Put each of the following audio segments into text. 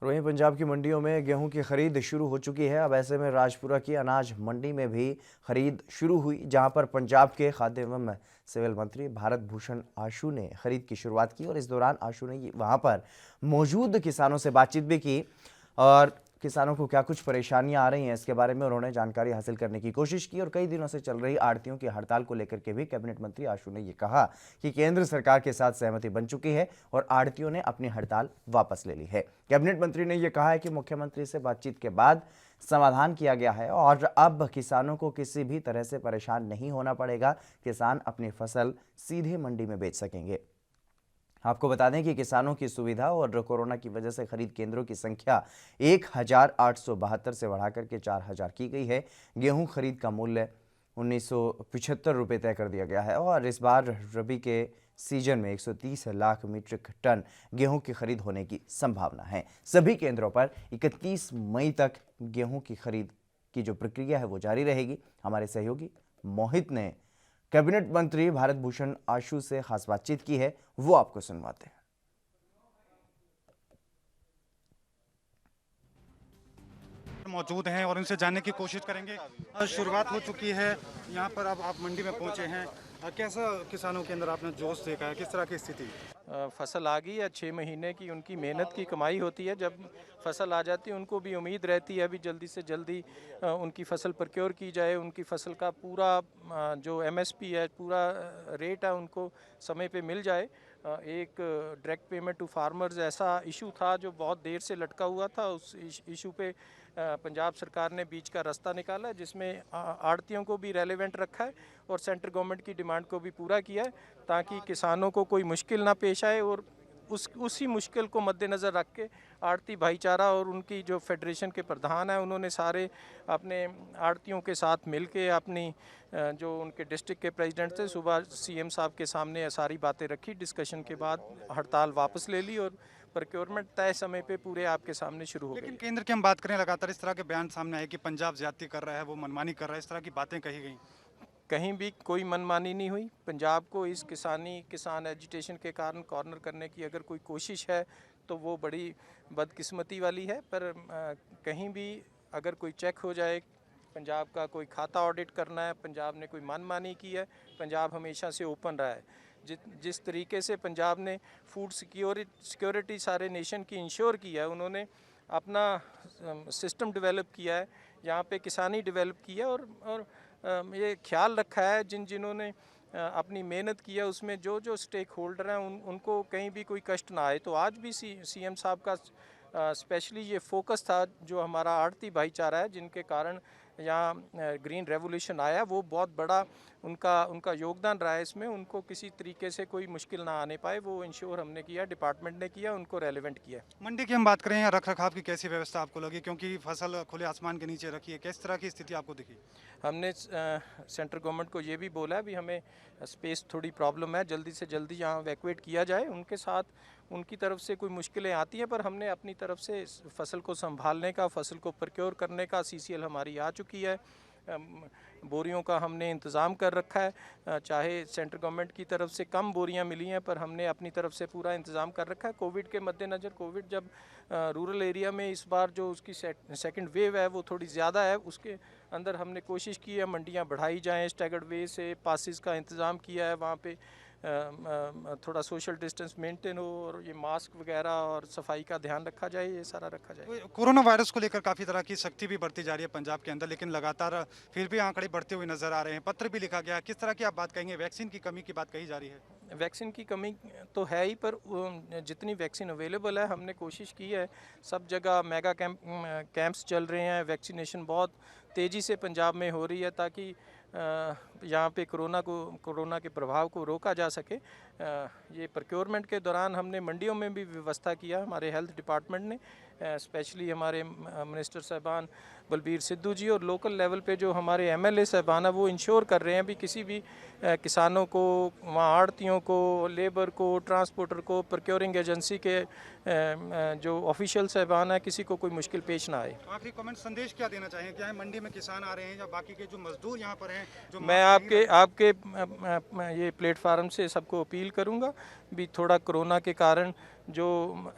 वहीं पंजाब की मंडियों में गेहूं की खरीद शुरू हो चुकी है। अब ऐसे में राजपुरा की अनाज मंडी में भी खरीद शुरू हुई, जहां पर पंजाब के खाद्य एवं सिविल मंत्री भारत भूषण आशु ने खरीद की शुरुआत की। और इस दौरान आशु ने वहां पर मौजूद किसानों से बातचीत भी की और किसानों को क्या कुछ परेशानियां आ रही हैं इसके बारे में उन्होंने जानकारी हासिल करने की कोशिश की। और कई दिनों से चल रही आड़तियों की हड़ताल को लेकर के भी कैबिनेट मंत्री आशु ने ये कहा कि केंद्र सरकार के साथ सहमति बन चुकी है और आड़तियों ने अपनी हड़ताल वापस ले ली है। कैबिनेट मंत्री ने यह कहा है कि मुख्यमंत्री से बातचीत के बाद समाधान किया गया है और अब किसानों को किसी भी तरह से परेशान नहीं होना पड़ेगा। किसान अपनी फसल सीधे मंडी में बेच सकेंगे। आपको बता दें कि किसानों की सुविधा और कोरोना की वजह से खरीद केंद्रों की संख्या 1872 से बढ़ाकर के 4000 की गई है। गेहूं खरीद का मूल्य 1975 रुपये तय कर दिया गया है और इस बार रबी के सीजन में 130 लाख मीट्रिक टन गेहूं की खरीद होने की संभावना है। सभी केंद्रों पर 31 मई तक गेहूं की खरीद की जो प्रक्रिया है वो जारी रहेगी। हमारे सहयोगी मोहित ने कैबिनेट मंत्री भारत भूषण आशु से खास बातचीत की है, वो आपको सुनवाते हैं। मौजूद हैं और इनसे जानने की कोशिश करेंगे। शुरुआत हो चुकी है, यहाँ पर अब आप मंडी में पहुंचे हैं। कैसा किसानों के अंदर आपने जोश देखा है, किस तरह की स्थिति? फसल आ गई है, 6 महीने की उनकी मेहनत की कमाई होती है। जब फसल आ जाती है उनको भी उम्मीद रहती है अभी जल्दी से जल्दी उनकी फसल प्रोक्योर की जाए, उनकी फसल का पूरा जो एमएसपी है, पूरा रेट है उनको समय पे मिल जाए। एक डायरेक्ट पेमेंट टू फार्मर्स ऐसा इशू था जो बहुत देर से लटका हुआ था। उस इशू पे पंजाब सरकार ने बीच का रास्ता निकाला है, जिसमें आड़तियों को भी रेलेवेंट रखा है और सेंट्रल गवर्नमेंट की डिमांड को भी पूरा किया है ताकि किसानों को कोई मुश्किल ना पेश आए। और उसी मुश्किल को मद्देनज़र रख के आड़ती भाईचारा और उनकी जो फेडरेशन के प्रधान हैं उन्होंने सारे अपने आड़तियों के साथ मिल के अपनी जो उनके डिस्ट्रिक्ट के प्रेसिडेंट थे सुबह सीएम साहब के सामने सारी बातें रखी। डिस्कशन के बाद हड़ताल वापस ले ली और प्रोक्योरमेंट तय समय पे पूरे आपके सामने शुरू हो गई। लेकिन केंद्र की हम बात करें, लगातार इस तरह के बयान सामने आए कि पंजाब ज्यादती कर रहा है, वो मनमानी कर रहा है, इस तरह की बातें कही गई। कहीं भी कोई मनमानी नहीं हुई। पंजाब को इस किसान एजिटेशन के कारण कॉर्नर करने की अगर कोई कोशिश है तो वो बड़ी बदकिस्मती वाली है। पर कहीं भी अगर कोई चेक हो जाए, पंजाब का कोई खाता ऑडिट करना है, पंजाब ने कोई मनमानी की है, पंजाब हमेशा से ओपन रहा है। जिस तरीके से पंजाब ने फूड सिक्योरिटी सारे नेशन की इंश्योर किया है, उन्होंने अपना सिस्टम डेवलप किया है, यहाँ पे किसानी डेवलप किया है और ये ख्याल रखा है जिन्होंने अपनी मेहनत किया उसमें जो स्टेक होल्डर हैं उनको कहीं भी कोई कष्ट ना आए। तो आज भी सीएम साहब का स्पेशली ये फोकस था जो हमारा आड़ती भाईचारा है, जिनके कारण यहाँ ग्रीन रेवोल्यूशन आया, वो बहुत बड़ा उनका योगदान रहा है इसमें। उनको किसी तरीके से कोई मुश्किल ना आने पाए वो इंश्योर हमने किया, डिपार्टमेंट ने किया, उनको रेलेवेंट किया। मंडी की हम बात करें, यहाँ रख रखाव की कैसी व्यवस्था आपको लगी, क्योंकि फसल खुले आसमान के नीचे रखी है, किस तरह की स्थिति आपको दिखी? हमने सेंट्रल गवर्नमेंट को ये भी बोला है भी हमें स्पेस थोड़ी प्रॉब्लम है, जल्दी से जल्दी यहाँ वैक्यूएट किया जाए। उनके साथ उनकी तरफ से कोई मुश्किलें आती हैं पर हमने अपनी तरफ से फसल को संभालने का, फसल को प्रोक्योर करने का सीसीएल हमारी आ चुकी है। बोरियों का हमने इंतज़ाम कर रखा है, चाहे सेंट्रल गवर्नमेंट की तरफ से कम बोरियां मिली हैं पर हमने अपनी तरफ से पूरा इंतज़ाम कर रखा है। कोविड के मद्देनज़र, कोविड जब रूरल एरिया में इस बार जो उसकी सेकंड वेव है वो थोड़ी ज़्यादा है, उसके अंदर हमने कोशिश की है मंडियां बढ़ाई जाएं, स्टैगर्ड वे से पासिस का इंतज़ाम किया है, वहाँ पे थोड़ा सोशल डिस्टेंस मेंटेन हो और ये मास्क वगैरह और सफाई का ध्यान रखा जाए, ये सारा रखा जाए। कोरोना वायरस को लेकर काफ़ी तरह की सख्ती भी बढ़ती जा रही है पंजाब के अंदर, लेकिन लगातार फिर भी आंकड़े बढ़ते हुए नजर आ रहे हैं। पत्र भी लिखा गया, किस तरह की आप बात कहेंगे? वैक्सीन की कमी की बात कही जा रही है। वैक्सीन की कमी तो है ही, पर जितनी वैक्सीन अवेलेबल है हमने कोशिश की है। सब जगह मेगा कैंप्स चल रहे हैं, वैक्सीनेशन बहुत तेज़ी से पंजाब में हो रही है ताकि यहाँ पे कोरोना के प्रभाव को रोका जा सके। ये प्रोक्योरमेंट के दौरान हमने मंडियों में भी व्यवस्था किया, हमारे हेल्थ डिपार्टमेंट ने, स्पेशली हमारे मिनिस्टर साहबान बलबीर सिद्धू जी और लोकल लेवल पे जो हमारे एमएलए साहबान है वो इंश्योर कर रहे हैं भी किसी भी किसानों को, वहाँ आड़तियों को, लेबर को, ट्रांसपोर्टर को, प्रोक्योरिंग एजेंसी के जो ऑफिशियल साहबान है, किसी को कोई मुश्किल पेश ना आए। आखिरी कमेंट, संदेश क्या देना चाहेंगे? क्या है मंडी में किसान आ रहे हैं या बाकी के जो मजदूर यहाँ पर हैं जो मैं आपके ये प्लेटफार्म से सबको अपील करूंगा भी थोड़ा कोरोना के कारण जो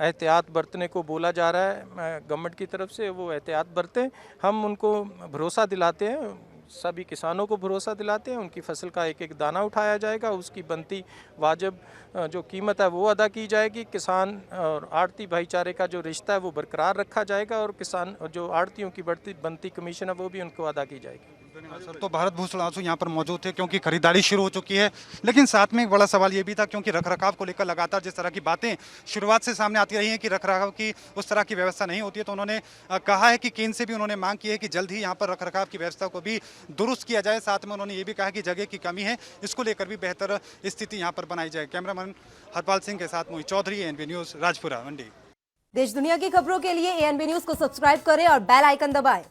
एहतियात बरतने को बोला जा रहा है गवर्नमेंट की तरफ से, वो एहतियात बरतें। हम उनको भरोसा दिलाते हैं, सभी किसानों को भरोसा दिलाते हैं, उनकी फसल का एक एक दाना उठाया जाएगा, उसकी बनती वाजिब जो कीमत है वो अदा की जाएगी। किसान और आड़ती भाईचारे का जो रिश्ता है वो बरकरार रखा जाएगा और किसान जो आड़तियों की बढ़ती बनती कमीशन है वो भी उनको अदा की जाएगी। सर, तो भारत भूषण आंसू यहाँ पर मौजूद थे क्योंकि खरीदारी शुरू हो चुकी है, लेकिन साथ में एक बड़ा सवाल ये भी था क्योंकि रखरखाव को लेकर लगातार जिस तरह की बातें शुरुआत से सामने आती रही हैं कि रखरखाव की उस तरह की व्यवस्था नहीं होती है, तो उन्होंने कहा है कि केंद्र से भी उन्होंने मांग की है कि जल्द ही यहाँ पर रखरखाव की व्यवस्था को भी दुरुस्त किया जाए। साथ में उन्होंने ये भी कहा कि जगह की कमी है, इसको लेकर भी बेहतर स्थिति यहाँ पर बनाई जाए। कैमरामैन हरपाल सिंह के साथ मोहित चौधरी, एएनबी न्यूज़, राजपुरा, मंडी। देश दुनिया की खबरों के लिए एएनबी न्यूज को सब्सक्राइब करें और बेल आइकन दबाएं।